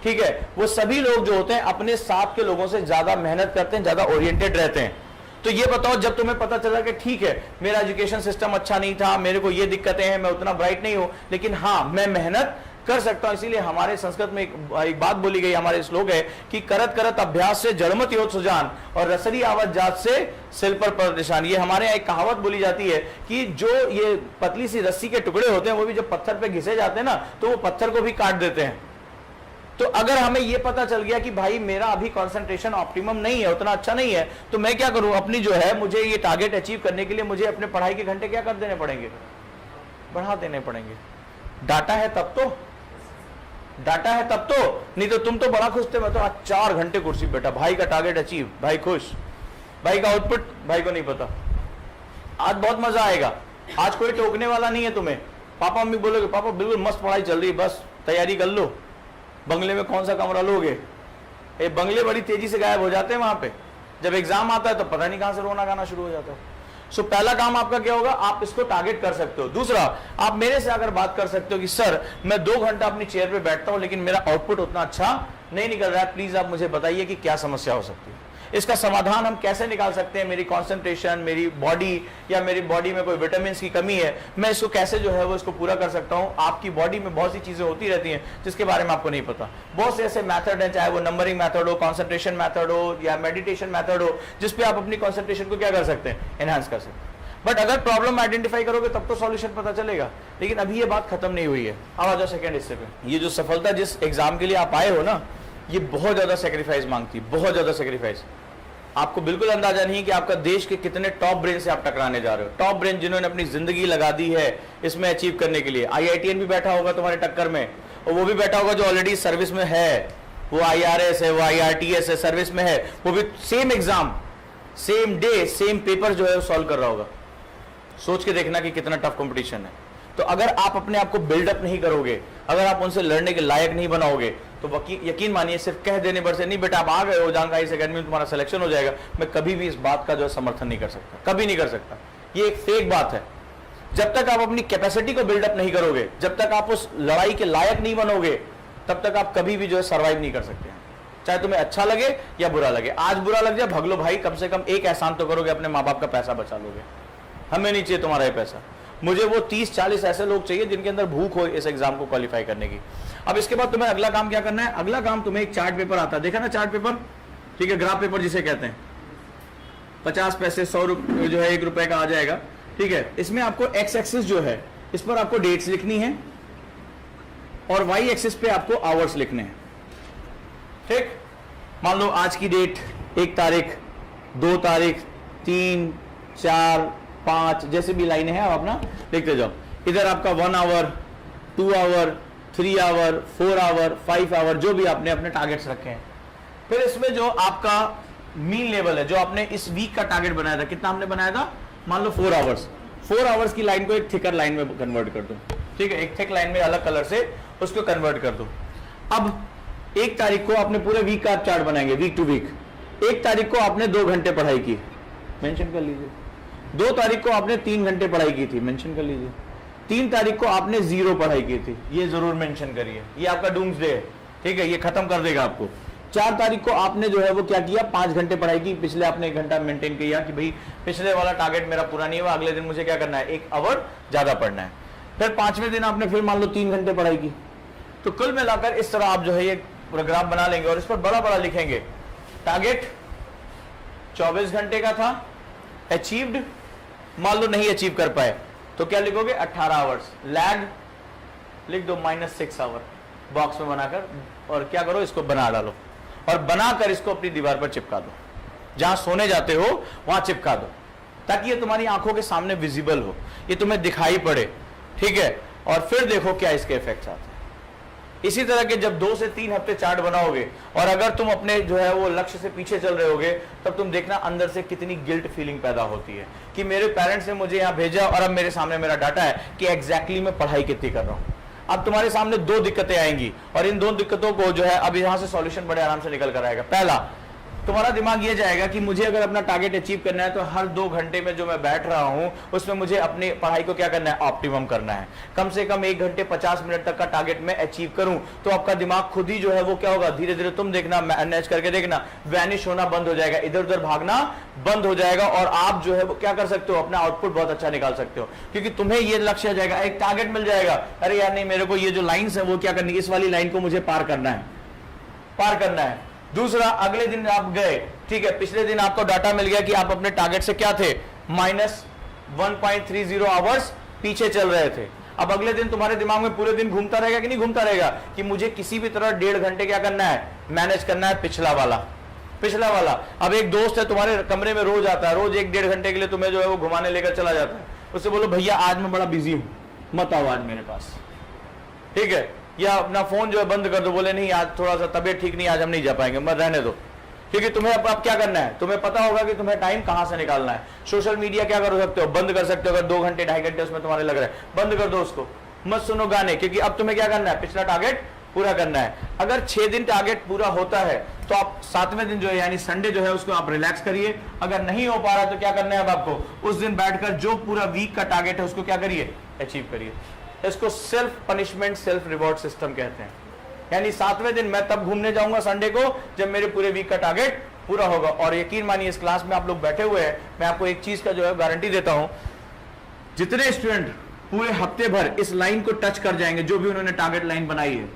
ठीक है, वो सभी लोग जो होते हैं अपने साथ के लोगों से ज्यादा मेहनत करते हैं, ज्यादा ओरिएंटेड रहते हैं। तो ये बताओ, जब तुम्हें पता चला कि ठीक है मेरा एजुकेशन सिस्टम अच्छा नहीं था, मेरे को ये दिक्कतें हैं, मैं उतना ब्राइट नहीं हूं, लेकिन हाँ मैं मेहनत कर सकता हूं। इसीलिए हमारे संस्कृत में एक बात बोली गई, हमारे श्लोक है कि करत करत अभ्यास से जड़मत योत सुजान और रसरी आवत जात से सिल पर परेशान। ये हमारे यहाँ एक कहावत बोली जाती है कि जो ये पतली सी रस्सी के टुकड़े होते हैं, वो भी जब पत्थर पे घिसे जाते हैं ना, तो वो पत्थर को भी काट देते हैं। तो अगर हमें यह पता चल गया कि भाई मेरा अभी कंसंट्रेशन ऑप्टिमम नहीं है, उतना अच्छा नहीं है, तो मैं क्या करूं? अपनी जो है, मुझे ये टारगेट अचीव करने के लिए मुझे अपने पढ़ाई के घंटे क्या कर देने पड़ेंगे? बढ़ा देने पड़ेंगे। डाटा है तब तो, डाटा है तब तो, नहीं तो तुम तो बड़ा खुश थे, मैं तो आज 4 घंटे कुर्सी बैठा, भाई का टारगेट अचीव, भाई खुश, भाई का आउटपुट भाई को नहीं पता। आज बहुत मजा आएगा, आज कोई टोकने वाला नहीं है तुम्हें। पापा मम्मी बोलोगे पापा बिल्कुल मस्त पढ़ाई चल रही है, बस तैयारी कर लो, बंगले में कौन सा कमरा लोगे? ये बंगले बड़ी तेजी से गायब हो जाते हैं वहां पे। जब एग्जाम आता है तो पता नहीं कहां से रोना गाना शुरू हो जाता है। सो पहला काम आपका क्या होगा? आप इसको टारगेट कर सकते हो। दूसरा, आप मेरे से अगर बात कर सकते हो कि सर मैं 2 घंटा अपनी चेयर पे बैठता हूं लेकिन मेरा आउटपुट उतना अच्छा नहीं निकल रहा है, प्लीज आप मुझे बताइए कि क्या समस्या हो सकती है, इसका समाधान हम कैसे निकाल सकते हैं। मेरी कंसंट्रेशन, मेरी बॉडी या मेरी बॉडी में कोई विटामिन की कमी है, मैं इसको कैसे जो है वो इसको पूरा कर सकता हूं। आपकी बॉडी में बहुत सी चीजें होती रहती हैं जिसके बारे में आपको नहीं पता। बहुत से ऐसे मेथड हैं, चाहे वो नंबरिंग मेथड हो, कंसंट्रेशन मेथड हो या मेडिटेशन मेथड हो, जिसपे आप अपनी कंसंट्रेशन को क्या कर सकते हैं? एनहांस कर सकते हैं। बट अगर प्रॉब्लम आइडेंटिफाई करोगे तब तो सॉल्यूशन पता चलेगा। लेकिन अभी ये बात खत्म नहीं हुई है। अब आ जाओ सेकंड हिस्से पे। ये जो सफलता जिस एग्जाम के लिए आप आए हो ना, ये बहुत ज्यादा सेक्रीफाइस मांगती है, बहुत ज्यादा सेक्रीफाइस। आपको बिल्कुल अंदाजा नहीं कि आपका देश के कितने टॉप ब्रेन से आप टकराने जा रहे हो। टॉप ब्रेन जिन्होंने अपनी जिंदगी लगा दी है इसमें अचीव करने के लिए। आईआईटीएन भी बैठा होगा तुम्हारे टक्कर में, और वो भी बैठा होगा जो ऑलरेडी सर्विस में है, वो आईआरएस है, वो आईआरटीएस है, सर्विस में है, वो भी same exam, same day, same paper जो है वो सॉल्व कर रहा होगा। सोच के देखना कि कितना टफ कंपटीशन है। तो अगर आप अपने आप को बिल्डअप नहीं करोगे, अगर आप उनसे लड़ने के लायक नहीं बनाओगे, तो यकीन मानिए सिर्फ कह देने पर से नहीं बेटा आप आ गए हो जानकारी इस अकेडमी में तुम्हारा सिलेक्शन हो जाएगा, मैं कभी भी इस बात का जो है समर्थन नहीं कर सकता, कभी नहीं कर सकता। ये एक फेक बात है। जब तक आप अपनी कैपेसिटी को बिल्डअप नहीं करोगे, जब तक आप उस लड़ाई के लायक नहीं बनोगे, तब तक आप कभी भी जो है सर्वाइव नहीं कर सकते हैं। चाहे तुम्हें अच्छा लगे या बुरा लगे। आज बुरा लग जाए, भग लो भाई, कम से कम एक एहसान तो करोगे, अपने माँ बाप का पैसा बचा लोगे। हमें नहीं चाहिए तुम्हारा ये पैसा, मुझे वो 30-40 ऐसे लोग चाहिए जिनके अंदर भूख हो इस एग्जाम को क्वालिफाई करने की। अब इसके बाद तुम्हें अगला काम क्या करना है? अगला काम तुम्हें एक चार्ट पेपर आता है, देखा ना चार्ट पेपर, ठीक है, ग्राफ पेपर जिसे कहते हैं। 50 पैसे 100 रुपये जो है 1 रुपए का आ जाएगा, ठीक है। इसमें आपको एक्स एक्सिस जो है इस पर आपको डेट्स लिखनी है और वाई एक्सिस पे आपको आवर्स लिखने हैं, ठीक। मान लो आज की डेट 1 तारीख, 2 तारीख, 3, 4, 5 जैसे भी लाइनें हैं आप अपना लिखते जाओ। इधर आपका 1 hour, 2 hour, 3 hour, 4 hour, 5 hour, जो भी आपने अपने टारगेट्स रखे हैं। फिर इसमें जो आपका मीन लेवल है, जो आपने इस वीक का टारगेट बनाया था, कितना हमने बनाया था? मान लो 4 आवर्स। 4 आवर्स की लाइन को एक थिकर लाइन में कन्वर्ट कर दो, ठीक है, एक थिक लाइन में अलग कलर से उसको कन्वर्ट कर दो। अब 1 तारीख को आपने पूरे वीक का चार्ट बनाएंगे, वीक टू वीक। 1 तारीख को आपने 2 घंटे पढ़ाई की, मेंशन कर लीजिए। 2 तारीख को आपने 3 घंटे पढ़ाई की थी, मेंशन कर लीजिए। 3 तारीख को आपने 0 पढ़ाई की थी, ये जरूर मेंशन करिए। ये आपका डूम्स डे है, ठीक है, ये खत्म कर देगा आपको। 4 तारीख को आपने जो है वो क्या किया? 5 घंटे पढ़ाई की, पिछले आपने 1 घंटा मेंटेन किया कि भाई पिछले वाला टारगेट मेरा पूरा नहीं हुआ, अगले दिन मुझे क्या करना है? 1 आवर ज्यादा पढ़ना है। फिर 5वें दिन आपने फिर मान लो 3 घंटे पढ़ाई की। तो कुल मिलाकर इस तरह आप जो है ये प्रोग्राम बना लेंगे और इस पर बड़ा बड़ा लिखेंगे, टारगेट 24 घंटे का था, अचीव्ड, मान लो नहीं अचीव कर पाए तो क्या लिखोगे? 18 आवर्स। लैग लिख दो -6 आवर बॉक्स में बनाकर, और क्या करो? इसको बना डालो और बनाकर इसको अपनी दीवार पर चिपका दो, जहां सोने जाते हो वहां चिपका दो, ताकि ये तुम्हारी आंखों के सामने विजिबल हो, ये तुम्हें दिखाई पड़े, ठीक है। और फिर देखो क्या इसके इफेक्ट्स आते हैं। इसी तरह के जब 2 से 3 हफ्ते चार्ट बनाओगे और अगर तुम अपने जो है वो लक्ष्य से पीछे चल रहे होगे, तब तुम देखना अंदर से कितनी गिल्ट फीलिंग पैदा होती है कि मेरे पेरेंट्स ने मुझे यहाँ भेजा और अब मेरे सामने मेरा डाटा है कि एग्जैक्टली मैं पढ़ाई कितनी कर रहा हूँ। अब तुम्हारे सामने 2 दिक्कतें आएंगी और इन 2 दिक्कतों को जो है अब यहाँ से सॉल्यूशन बड़े आराम से निकल कर आएगा। पहला, तुम्हारा दिमाग ये जाएगा कि मुझे अगर अपना टारगेट अचीव करना है तो हर 2 घंटे में जो मैं बैठ रहा हूं उसमें मुझे अपनी पढ़ाई को क्या करना है? ऑप्टिमम करना है। कम से कम 1 घंटे 50 मिनट तक का टारगेट मैं अचीव करूं तो आपका दिमाग खुद ही जो है वो क्या होगा? धीरे धीरे तुम देखना, मैनेज करके देखना, वैनिश होना बंद हो जाएगा, इधर उधर भागना बंद हो जाएगा और आप जो है वो क्या कर सकते हो? अपना आउटपुट बहुत अच्छा निकाल सकते हो, क्योंकि तुम्हें ये लक्ष्य आ जाएगा, एक टारगेट मिल जाएगा। अरे यार नहीं, मेरे को ये जो लाइन्स है वो क्या करनी है? इस वाली लाइन को मुझे पार करना है, पार करना है। दूसरा, अगले दिन आप गए, ठीक है, पिछले दिन आपको डाटा मिल गया कि आप अपने टारगेट से क्या थे? -1.30 आवर्स पीछे चल रहे थे। अब अगले दिन तुम्हारे दिमाग में पूरे दिन घूमता रहेगा कि नहीं घूमता रहेगा कि मुझे किसी भी तरह 1.5 घंटे क्या करना है? मैनेज करना है पिछला वाला, पिछला वाला। अब एक दोस्त है तुम्हारे कमरे में, रोज आता है, रोज 1-1.5 घंटे के लिए तुम्हें जो है वो घुमाने लेकर चला जाता है। उससे बोलो भैया आज मैं बड़ा बिजी हूं, मत आओ आज मेरे पास, ठीक है। या अपना फोन जो है बंद कर दो, बोले नहीं आज थोड़ा सा तबीयत ठीक नहीं, आज हम नहीं जा पाएंगे, मत रहने दो, क्योंकि तुम्हें अब क्या करना है? तुम्हें पता होगा कि तुम्हें टाइम कहां से निकालना है। सोशल मीडिया क्या कर सकते हो? बंद कर सकते हो। अगर 2 घंटे 2.5 घंटे उसमें तुम्हारे लग रहे हैं, बंद कर दो उसको, मत सुनो गाने, क्योंकि अब तुम्हें क्या करना है? पिछला टारगेट पूरा करना है। अगर 6 दिन टारगेट पूरा होता है तो आप 7वें दिन जो है यानी संडे जो है उसको आप रिलैक्स करिए। अगर नहीं हो पा रहा तो क्या करना है? अब आपको उस दिन बैठकर जो पूरा वीक का टारगेट है उसको क्या करिए? अचीव करिए। इसको self punishment self reward system कहते हैं। यानी 7वें दिन मैं तब घूमने जाऊंगा संडे को जब मेरे पूरे वीक का टारगेट पूरा होगा। और यकीन मानिए इस क्लास में आप लोग बैठे हुए हैं, मैं आपको एक चीज का जो है गारंटी देता हूं, जितने स्टूडेंट पूरे हफ्ते भर इस लाइन को टच कर जाएंगे, जो भी उन्होंने टारगेट लाइन बनाई है,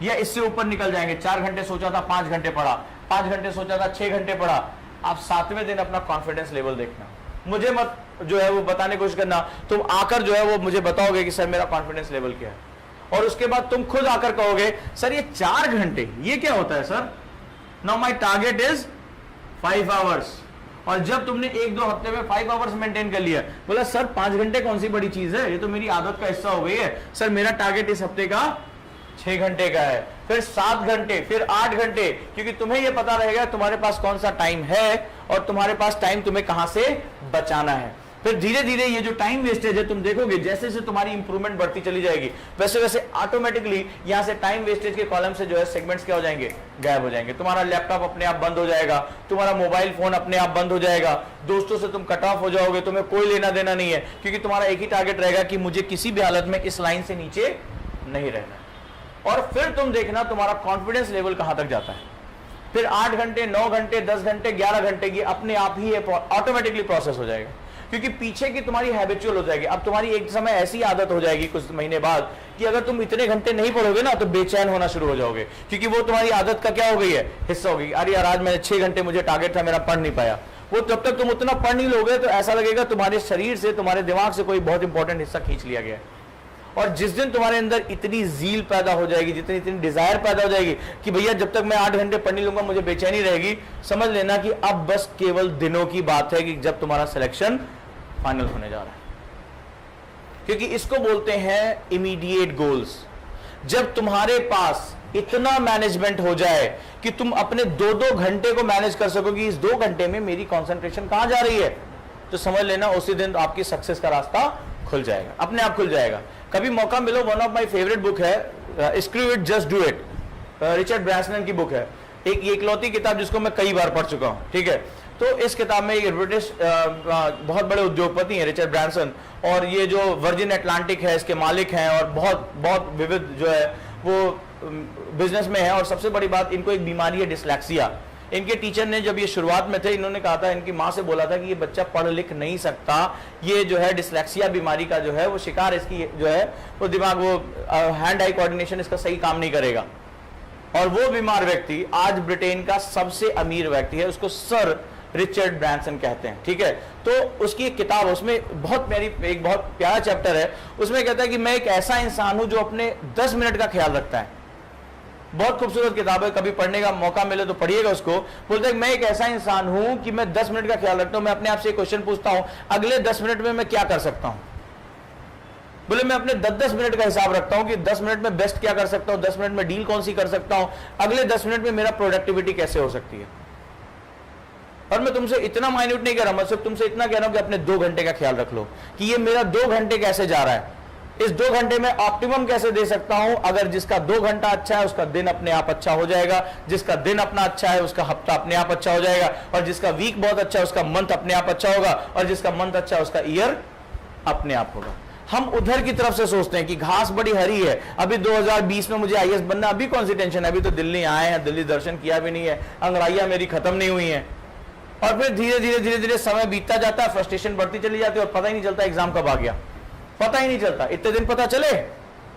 या इससे ऊपर निकल जाएंगे, 4 घंटे सोचा था 5 घंटे पढ़ा, 5 घंटे सोचा था 6 घंटे पढ़ा, आप 7वें दिन अपना कॉन्फिडेंस लेवल देखना। मुझे मत जो है वो बताने की कोशिश करना, तुम आकर जो है वो मुझे बताओगे कि सर मेरा कॉन्फिडेंस लेवल क्या है, और उसके बाद तुम खुद आकर कहोगे सर ये 4 घंटे ये क्या होता है sir? Now my target is 5 hours. और जब तुमने 1-2 हफ्ते में 5 आवर्स मेंटेन कर लिया, बोला सर 5 घंटे कौन सी बड़ी चीज है, ये तो मेरी आदत का हिस्सा हो गई है। सर मेरा टारगेट इस हफ्ते का 6 घंटे का है, फिर 7 घंटे, फिर 8 घंटे, क्योंकि तुम्हें यह पता रहेगा तुम्हारे पास कौन सा टाइम है और तुम्हारे पास टाइम तुम्हें कहां से बचाना है। फिर धीरे धीरे ये जो टाइम वेस्टेज है तुम देखोगे, जैसे जैसे तुम्हारी इंप्रूवमेंट बढ़ती चली जाएगी, वैसे वैसे ऑटोमेटिकली यहां से टाइम वेस्टेज के कॉलम से जो है सेगमेंट्स क्या हो जाएंगे, गायब हो जाएंगे। तुम्हारा लैपटॉप अपने आप बंद हो जाएगा, तुम्हारा मोबाइल फोन अपने आप बंद हो जाएगा, दोस्तों से तुम कट ऑफ हो जाओगे, तुम्हें कोई लेना देना नहीं है, क्योंकि तुम्हारा एक ही टारगेट रहेगा कि मुझे किसी भी हालत में इस लाइन से नीचे नहीं रहना। और फिर तुम देखना तुम्हारा कॉन्फिडेंस लेवल कहां तक जाता है। फिर 8 घंटे, 9 घंटे, 10 घंटे, 11 घंटे की अपने आप ही ऑटोमेटिकली प्रोसेस हो जाएगा, क्योंकि पीछे की तुम्हारी हैबिचुअल हो जाएगी। अब तुम्हारी एक समय ऐसी आदत हो जाएगी कुछ महीने बाद कि अगर तुम इतने घंटे नहीं पढ़ोगे ना तो बेचैन होना शुरू हो जाओगे, क्योंकि वो तुम्हारी आदत का क्या हो गई है, हिस्सा हो गई। अरे यार आज मैंने 6 घंटे मुझे टारगेट था, मेरा पढ़ नहीं पाया। वो जब तक तुम उतना पढ़ नहीं लोगे तो ऐसा लगेगा तुम्हारे शरीर से, तुम्हारे दिमाग से कोई बहुत इंपॉर्टेंट हिस्सा खींच लिया गया है। और जिस दिन तुम्हारे अंदर इतनी जील पैदा हो जाएगी, जितनी इतनी डिजायर पैदा हो जाएगी कि भैया जब तक मैं 8 घंटे पढ़ नहीं लूंगा मुझे बेचैनी रहेगी, समझ लेना कि अब बस केवल दिनों की बात है कि जब तुम्हारा सिलेक्शन फाइनल होने जा रहा है। क्योंकि इसको बोलते हैं इमीडिएट गोल्स। जब तुम्हारे पास इतना मैनेजमेंट हो जाए कि तुम अपने 2-2 घंटे को मैनेज कर सको कि इस 2 घंटे में मेरी कंसंट्रेशन कहां जा रही है, तो समझ लेना उसी दिन आपकी सक्सेस का रास्ता खुल जाएगा, अपने आप खुल जाएगा। कभी मौका मिलो, one of my favourite book है screw it just do it, Richard Branson की बुक है, एक इकलौती किताब जिसको मैं कई बार पढ़ चुका हूं। ठीक है, तो इस किताब में एक ब्रिटिश बहुत बड़े उद्योगपति हैं रिचर्ड ब्रैंसन, और ये जो वर्जिन अटलांटिक है इसके मालिक हैं, और बहुत बहुत विविध जो है वो बिजनेस में है। और सबसे बड़ी बात, इनको एक बीमारी है डिसलेक्सिया। इनके टीचर ने जब ये शुरुआत में थे, इन्होंने कहा था, इनकी माँ से बोला था कि ये बच्चा पढ़ लिख नहीं सकता, ये जो है डिसलेक्सिया बीमारी का जो है वो शिकार, इसकी जो है वो दिमाग, वो हैंड आई कोऑर्डिनेशन इसका सही काम नहीं करेगा। और वो बीमार व्यक्ति आज ब्रिटेन का सबसे अमीर व्यक्ति है, उसको सर रिचर्ड ब्रैंसन कहते हैं। ठीक है, तो उसकी एक किताब, उसमें बहुत मेरी एक बहुत प्यारा चैप्टर है, उसमें कहता है कि मैं एक ऐसा इंसान हूं जो अपने 10 मिनट का ख्याल रखता है। बहुत खूबसूरत किताब है, कभी पढ़ने का मौका मिले तो पढ़िएगा उसको। बोलते हैं मैं एक ऐसा इंसान हूं कि मैं 10 मिनट का ख्याल रखता हूं, मैं अपने आप से एक क्वेश्चन पूछता हूं, अगले 10 मिनट में मैं क्या कर सकता हूं। बोले मैं अपने 10-10 मिनट का हिसाब रखता हूं कि 10 मिनट में बेस्ट क्या कर सकता हूं, 10 मिनट में डील कौन सी कर सकता हूं, अगले 10 मिनट में मेरा प्रोडक्टिविटी कैसे हो सकती है। और मैं तुमसे इतना माइन्यूट नहीं कह रहा, मैं सिर्फ तुमसे इतना कह रहा हूं कि अपने 2 घंटे का ख्याल रख लो कि ये मेरा 2 घंटे कैसे जा रहा है, इस 2 घंटे में ऑप्टिमम कैसे दे सकता हूं। अगर जिसका 2 घंटा अच्छा है उसका दिन अपने आप अच्छा हो जाएगा, जिसका दिन अपना अच्छा है उसका हफ्ता अपने आप अच्छा हो जाएगा, और जिसका वीक बहुत अच्छा है उसका मंथ अपने आप अच्छा होगा, और जिसका मंथ अच्छा है उसका ईयर अपने आप होगा। हम उधर की तरफ से सोचते हैं कि घास बड़ी हरी है, अभी 2020 में मुझे आईएएस बनना, अभी कौन सी टेंशन है, अभी तो दिल्ली आए हैं, दिल्ली दर्शन किया भी नहीं है, अंगड़ाइयां मेरी खत्म नहीं हुई हैं। और फिर धीरे धीरे धीरे धीरे समय बीतता जाता है, फ्रस्ट्रेशन बढ़ती चली जाती है, और पता ही नहीं चलता एग्जाम कब आ गया, पता ही नहीं चलता। इतने दिन पता चले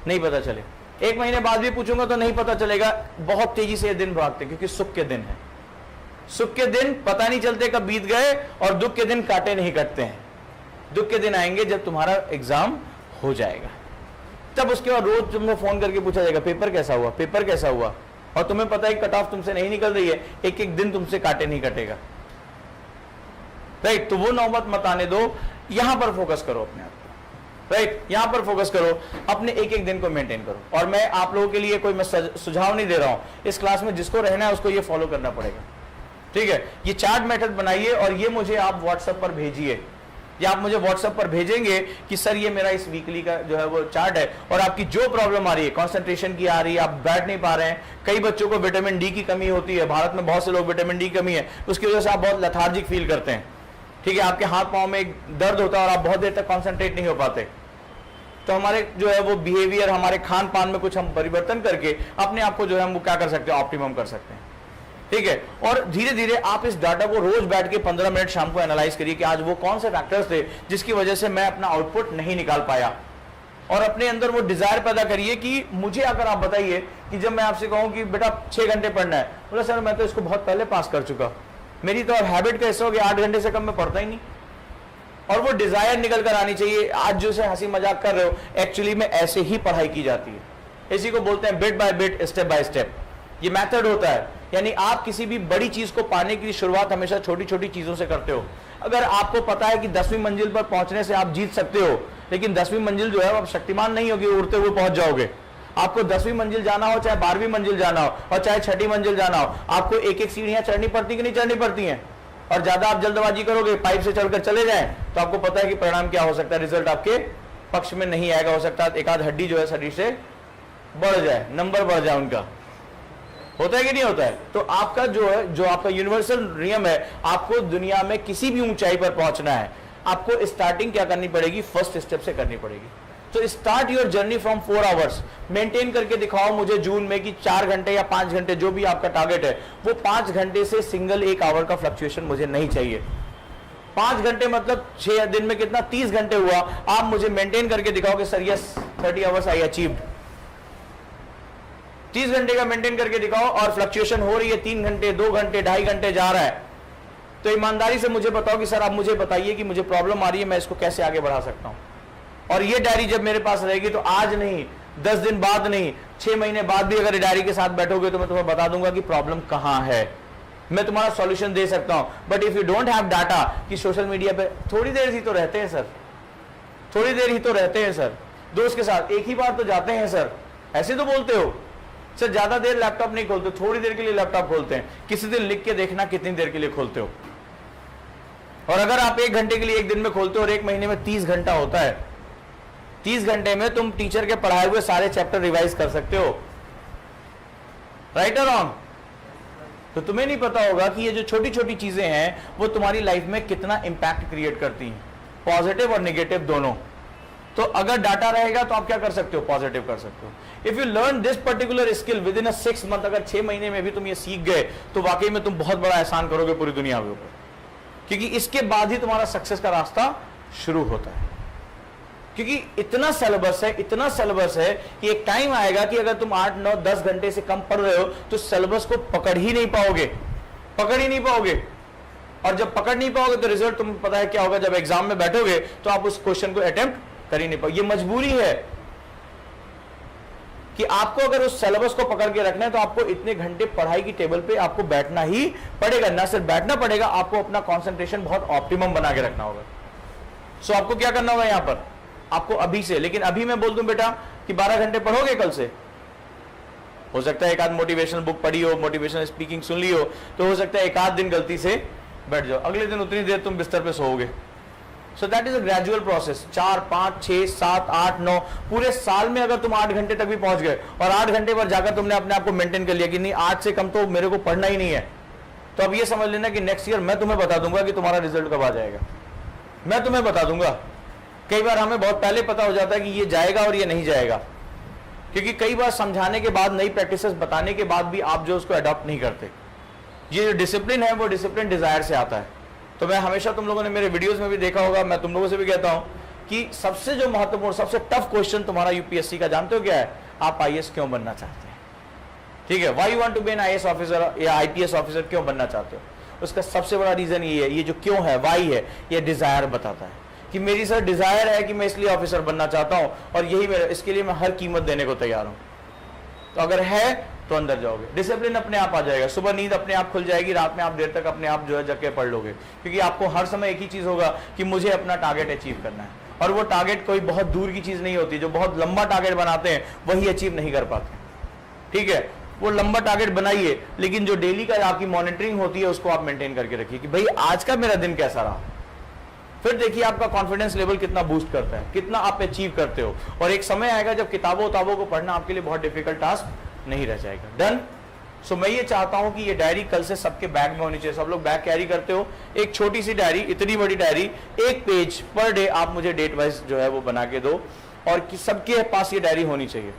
नहीं पता चले, 1 महीने बाद भी पूछूंगा तो नहीं पता चलेगा। बहुत तेजी से ये दिन भागते, क्योंकि सुख के दिन है, सुख के दिन पता नहीं चलते कब बीत गए, और दुख के दिन काटे नहीं कटते हैं। दुख के दिन आएंगे जब तुम्हारा एग्जाम हो जाएगा, तब उसके बाद रोज तुम्हें फोन करके पूछा जाएगा पेपर कैसा हुआ, पेपर कैसा हुआ, और तुम्हें पता है कट ऑफ तुमसे नहीं निकल रही है, एक एक दिन तुमसे काटे नहीं कटेगा। राइट, तो वो नौबत मत आने दो, यहां पर फोकस करो अपने आप को। राइट, यहां पर फोकस करो, अपने एक एक दिन को मेंटेन करो। और मैं आप लोगों के लिए कोई मैं सुझाव नहीं दे रहा हूं, इस क्लास में जिसको रहना है उसको ये फॉलो करना पड़ेगा। ठीक है, ये चार्ट मेथड बनाइए और ये मुझे आप व्हाट्सएप पर भेजिए, या आप मुझे व्हाट्सएप पर भेजेंगे कि सर ये मेरा इस वीकली का जो है वो चार्ट है, और आपकी जो प्रॉब्लम आ रही है, कंसंट्रेशन की आ रही है, आप बैठ नहीं पा रहे हैं, कई बच्चों को विटामिन डी की कमी होती है, भारत में बहुत से लोग विटामिन डी की कमी है, उसकी वजह से आप बहुत लेथार्जिक फील करते हैं। ठीक है, आपके हाथ पांव में एक दर्द होता है और आप बहुत देर तक कॉन्सेंट्रेट नहीं हो पाते। तो हमारे जो है वो बिहेवियर, हमारे खान पान में कुछ हम परिवर्तन करके अपने आप को जो है हम वो क्या कर सकते हैं, ऑप्टिमम कर सकते हैं। ठीक है, और धीरे धीरे आप इस डाटा को रोज बैठ के 15 मिनट शाम को एनालाइज करिए कि आज वो कौन से फैक्टर्स थे जिसकी वजह से मैं अपना आउटपुट नहीं निकाल पाया, और अपने अंदर वो डिजायर पैदा करिए कि मुझे, अगर आप बताइए कि जब मैं आपसे कहूं कि बेटा 6 घंटे पढ़ना है, बोला सर मैं तो इसको बहुत पहले पास कर चुका, मेरी तो हैबिट कैसे हो गई 8 घंटे से कम मैं पढ़ता ही नहीं। और वो डिजायर निकल कर आनी चाहिए। आज जो से हंसी मजाक कर रहे हो, एक्चुअली में ऐसे ही पढ़ाई की जाती है, इसी को बोलते हैं bit by bit, step by step. ये मेथड होता है यानी आप किसी भी बड़ी चीज को पाने की शुरुआत हमेशा छोटी छोटी चीजों से करते हो। अगर आपको पता है कि 10वीं मंजिल पर पहुंचने से आप जीत सकते हो, लेकिन 10वीं मंजिल जो है वो आप शक्तिमान नहीं होगी, उड़ते हुए पहुंच जाओगे। आपको 10वीं मंजिल जाना हो, चाहे 12वीं मंजिल जाना हो और चाहे 6ठी मंजिल जाना हो, आपको एक एक सीढ़ियां चढ़नी पड़ती कि नहीं चढ़नी पड़ती हैं। और ज्यादा आप जल्दबाजी करोगे, पाइप से चढ़कर चले जाएं, तो आपको पता है कि परिणाम क्या हो सकता है, रिजल्ट आपके पक्ष में नहीं आएगा। हो सकता है एक आध हड्डी जो है शरीर से बढ़ जाए, नंबर बढ़ जाए उनका। होता है कि नहीं होता है? तो आपका जो है, जो आपका यूनिवर्सल नियम है, आपको दुनिया में किसी भी ऊंचाई पर पहुंचना है, आपको स्टार्टिंग क्या करनी पड़ेगी, फर्स्ट स्टेप से करनी पड़ेगी। तो start your journey from 4 hours. Maintain करके दिखाओ मुझे जून में कि 4 घंटे या 5 घंटे जो भी आपका टारगेट है, वो 5 घंटे से सिंगल 1 आवर का फ्लक्चुएशन मुझे नहीं चाहिए। 5 घंटे मतलब 6 दिन में कितना, 30 घंटे हुआ। आप मुझे मेंटेन करके दिखाओ कि sir yes 30 hours I achieved. 30 घंटे का मेंटेन करके दिखाओ और फ्लक्चुएशन हो रही है 3 घंटे, 2 घंटे, 2.5 घंटे जा रहा है, तो ईमानदारी से मुझे बताओ कि सर आप मुझे बताइए कि मुझे प्रॉब्लम आ रही है, मैं इसको कैसे आगे बढ़ा सकता हूं। और ये डायरी जब मेरे पास रहेगी तो आज नहीं, 10 दिन बाद नहीं, 6 महीने बाद भी अगर डायरी के साथ बैठोगे तो मैं तुम्हें बता दूंगा कि प्रॉब्लम कहां है, मैं तुम्हारा सॉल्यूशन दे सकता हूं। But if you don't have data कि सोशल मीडिया पे थोड़ी देर ही तो रहते हैं सर, थोड़ी देर ही तो रहते हैं सर, दोस्त के साथ एक ही बार तो जाते हैं सर, ऐसे तो बोलते हो सर, ज्यादा देर लैपटॉप नहीं खोलते, थोड़ी देर के लिए लैपटॉप खोलते हैं। किसी दिन लिख के देखना कितनी देर के लिए खोलते हो। और अगर आप 1 घंटे के लिए एक दिन में खोलते हो और 1 महीने में 30 घंटा होता है, 30 घंटे में तुम टीचर के पढ़ाए हुए सारे चैप्टर रिवाइज कर सकते हो। राइट और रॉन्ग? तो तुम्हें नहीं पता होगा कि ये जो छोटी छोटी चीजें हैं वो तुम्हारी लाइफ में कितना इंपैक्ट क्रिएट करती हैं, पॉजिटिव और निगेटिव दोनों। तो अगर डाटा रहेगा तो आप क्या कर सकते हो, पॉजिटिव कर सकते हो। If you learn this particular skill with in a 6 month, अगर 6 महीने में भी तुम ये सीख गए तो वाकई में तुम बहुत बड़ा एहसान करोगे पूरी दुनिया के ऊपर, क्योंकि इसके बाद ही तुम्हारा सक्सेस का रास्ता शुरू होता है। क्योंकि इतना सिलेबस है, इतना सिलेबस है कि एक टाइम आएगा कि अगर तुम 8, 9, 10 घंटे से कम पढ़ रहे हो तो सिलेबस को पकड़ ही नहीं पाओगे, पकड़ ही नहीं पाओगे। और जब पकड़ नहीं पाओगे तो रिजल्ट तुम्हें पता है क्या होगा, जब एग्जाम में बैठोगे तो आप उस क्वेश्चन को अटेम्प्ट कर ही नहीं पाओगे। ये मजबूरी है कि आपको अगर उस सिलेबस को पकड़ के रखना है तो आपको इतने घंटे पढ़ाई की टेबल पे आपको बैठना ही पड़ेगा। ना सिर्फ बैठना पड़ेगा, आपको अपना कंसंट्रेशन बहुत ऑप्टिमम बना के रखना होगा। सो आपको क्या करना होगा यहां पर, आपको अभी से, लेकिन अभी मैं बोल दूं बेटा कि 12 घंटे पढ़ोगे कल से, हो सकता है एक आध मोटिवेशनल बुक पढ़ी हो, मोटिवेशनल स्पीकिंग सुन ली हो, तो हो सकता है एक आध दिन गलती से बैठ जाओ, अगले दिन उतनी देर तुम बिस्तर पे सोओगे। So that is a gradual process. 4, 5, 6, 7, 8, 9 पूरे साल में अगर तुम 8 घंटे तक भी पहुंच गए और 8 घंटे पर जाकर तुमने अपने आप को मेंटेन कर लिया कि नहीं 8 से कम तो मेरे को पढ़ना ही नहीं है, तो अब ये समझ लेना कि नेक्स्ट ईयर मैं तुम्हें बता दूंगा कि तुम्हारा रिजल्ट कब आ जाएगा, मैं तुम्हें बता दूंगा। कई बार हमें बहुत पहले पता हो जाता है कि ये जाएगा और ये नहीं जाएगा, क्योंकि कई बार समझाने के बाद, नई प्रैक्टिसेस बताने के बाद भी आप जो उसको अडॉप्ट नहीं करते। ये जो डिसिप्लिन है वो डिसिप्लिन डिजायर से आता है। तो मैं हमेशा, तुम लोगों ने मेरे वीडियोस में भी देखा होगा, मैं तुम लोगों से भी कहता हूं कि सबसे जो महत्वपूर्ण, सबसे टफ क्वेश्चन तुम्हारा यूपीएससी का जानते हो क्या है? आप आईएएस क्यों बनना चाहते हैं? ठीक है, why you want to be an IAS officer या आईपीएस ऑफिसर क्यों बनना चाहते हो? उसका सबसे बड़ा रीजन ये है, ये जो क्यों है, वाई है, ये डिजायर बताता है कि मेरी सर डिजायर है कि मैं इसलिए ऑफिसर बनना चाहता हूं और यही मेरा, इसके लिए मैं हर कीमत देने को तैयार हूं। तो अगर है तो अंदर जाओगे, डिसिप्लिन अपने आप आ जाएगा, सुबह नींद अपने आप खुल जाएगी, रात में आप देर तक अपने आप जो है जग के पढ़ लोगे, क्योंकि आपको हर समय एक ही चीज होगा कि मुझे अपना टारगेट अचीव करना है। और वो टारगेट कोई बहुत दूर की चीज नहीं होती, जो बहुत लंबा टारगेट बनाते हैं वही अचीव नहीं कर पाते। ठीक है, वो लंबा टारगेट बनाइए, लेकिन जो डेली का आपकी मॉनिटरिंग होती है उसको आप मेंटेन करके रखिए कि भाई आज का मेरा दिन कैसा रहा। फिर देखिए आपका कॉन्फिडेंस लेवल कितना बूस्ट करता है, कितना आप अचीव करते हो। और एक समय आएगा जब किताबों को पढ़ना आपके लिए बहुत डिफिकल्ट टास्क नहीं रह जाएगा। डन। सो मैं ये चाहता हूं कि ये डायरी कल से सबके बैग में होनी चाहिए। सब लोग बैग कैरी करते हो, एक छोटी सी डायरी, इतनी बड़ी डायरी, 1 पेज पर डे आप मुझे डेट वाइज जो है वो बना के दो, और सबके पास ये डायरी होनी चाहिए।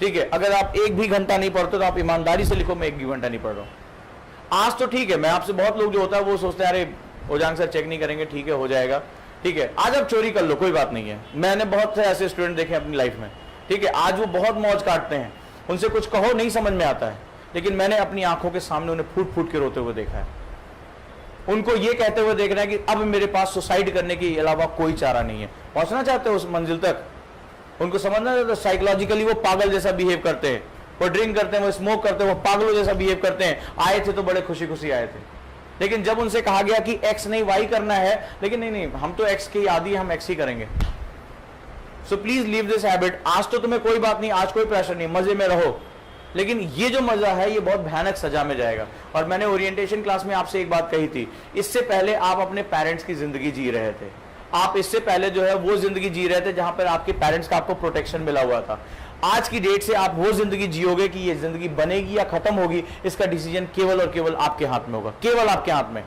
ठीक है, अगर आप 1 भी घंटा नहीं पढ़ते तो आप ईमानदारी से लिखो मैं 1 भी घंटा नहीं पढ़ रहा हूं। आज तो ठीक है, मैं आपसे, बहुत लोग जो होता है वो सोचते हैं अरे ओजांग सर चेक नहीं करेंगे, ठीक है हो जाएगा, ठीक है आज आप चोरी कर लो कोई बात नहीं है। मैंने बहुत से ऐसे स्टूडेंट देखे अपनी लाइफ में, ठीक है, आज वो बहुत मौज काटते हैं, उनसे कुछ कहो नहीं समझ में आता है, लेकिन मैंने अपनी आंखों के सामने उन्हें फूट फूट के रोते हुए देखा है। उनको ये कहते हुए देखना है कि अब मेरे पास सुसाइड करने के अलावा कोई चारा नहीं है। पहुंचना चाहते हो उस मंजिल तक, उनको समझना है तो साइकोलॉजिकली वो पागल जैसा बिहेव करते हैं, वो ड्रिंक करते हैं, वो स्मोक करते हैं, वो पागलों जैसा बिहेव करते हैं। आए थे तो बड़े खुशी खुशी आए थे, लेकिन जब उनसे कहा गया कि एक्स नहीं वाई करना है, लेकिन नहीं नहीं हम तो एक्स के आदी, हम एक्स ही करेंगे। So please leave this habit. आज तो तुम्हें कोई बात नहीं, आज कोई प्रेशर नहीं, मजे में रहो, लेकिन ये जो मजा है ये बहुत भयानक सजा में जाएगा। और मैंने ओरिएंटेशन क्लास में आपसे एक बात कही थी, इससे पहले आप अपने पेरेंट्स की जिंदगी जी रहे थे, आप इससे पहले जो है वो जिंदगी जी रहे थे जहां पर आपके पेरेंट्स का आपको प्रोटेक्शन मिला हुआ था। आज की डेट से आप वो जिंदगी जियोगे कि ये जिंदगी बनेगी या खत्म होगी, इसका डिसीजन केवल और केवल आपके हाथ में होगा, केवल आपके हाथ में।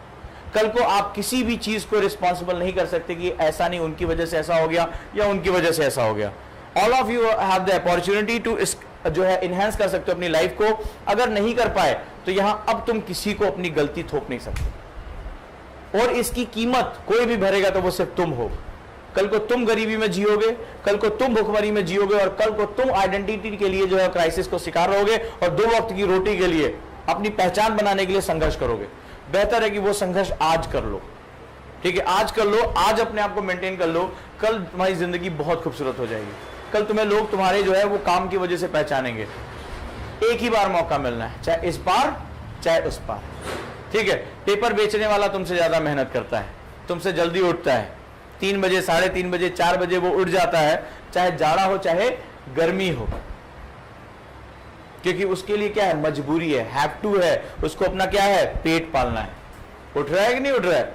कल को आप किसी भी चीज को रिस्पॉन्सिबल नहीं कर सकते कि ऐसा नहीं, उनकी वजह से ऐसा हो गया या उनकी वजह से ऐसा हो गया। All of you have the opportunity to जो है इनहेंस कर सकते हो अपनी लाइफ को। अगर नहीं कर पाए तो यहां अब तुम किसी को अपनी गलती थोप नहीं सकते, और इसकी कीमत कोई भी भरेगा तो वो सिर्फ तुम हो। कल को तुम गरीबी में जियोगे, कल को तुम भुखमरी में जियोगे, और कल को तुम आइडेंटिटी के लिए जो है क्राइसिस को शिकार रहोगे, और 2 वक्त की रोटी के लिए अपनी पहचान बनाने के लिए संघर्ष करोगे। बेहतर है कि वो संघर्ष आज कर लो, ठीक है, आज कर लो, आज अपने आप को मेंटेन कर लो, कल तुम्हारी जिंदगी बहुत खूबसूरत हो जाएगी। कल तुम्हें लोग तुम्हारे जो है वो काम की वजह से पहचानेंगे। एक ही बार मौका मिलना है, चाहे इस पार चाहे उस पार, ठीक है। पेपर बेचने वाला तुमसे ज्यादा मेहनत करता है, तुमसे जल्दी उठता है, 3 बजे 3:30 बजे 4 बजे वो उठ जाता है, चाहे जाड़ा हो चाहे गर्मी हो, क्योंकि उसके लिए क्या है, मजबूरी है, हैव टू है, उसको अपना क्या है, पेट पालना है। उठ रहा है कि नहीं उठ रहा है?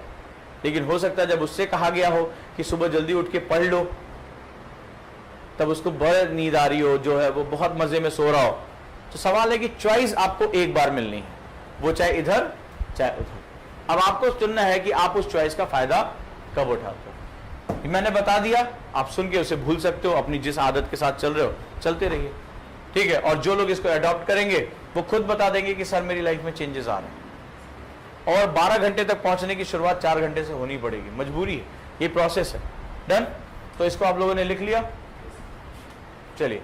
लेकिन हो सकता है जब उससे कहा गया हो कि सुबह जल्दी उठ के पढ़ लो, तब उसको बड़ी नींद आ रही हो, जो है वो बहुत मजे में सो रहा हो। तो सवाल है कि चॉइस आपको एक बार मिलनी है, वो चाहे इधर चाहे उधर। अब आपको चुनना है कि आप उस चॉइस का फायदा कब उठाते हो। मैंने बता दिया, आप सुन के उसे भूल सकते हो, अपनी जिस आदत के साथ चल रहे हो चलते रहिए, ठीक है। और जो लोग इसको अडॉप्ट करेंगे वो खुद बता देंगे कि सर मेरी लाइफ में चेंजेस आ रहे हैं। और 12 घंटे तक पहुंचने की शुरुआत 4 घंटे से होनी पड़ेगी, मजबूरी है, ये प्रोसेस है। डन? तो इसको आप लोगों ने लिख लिया, चलिए।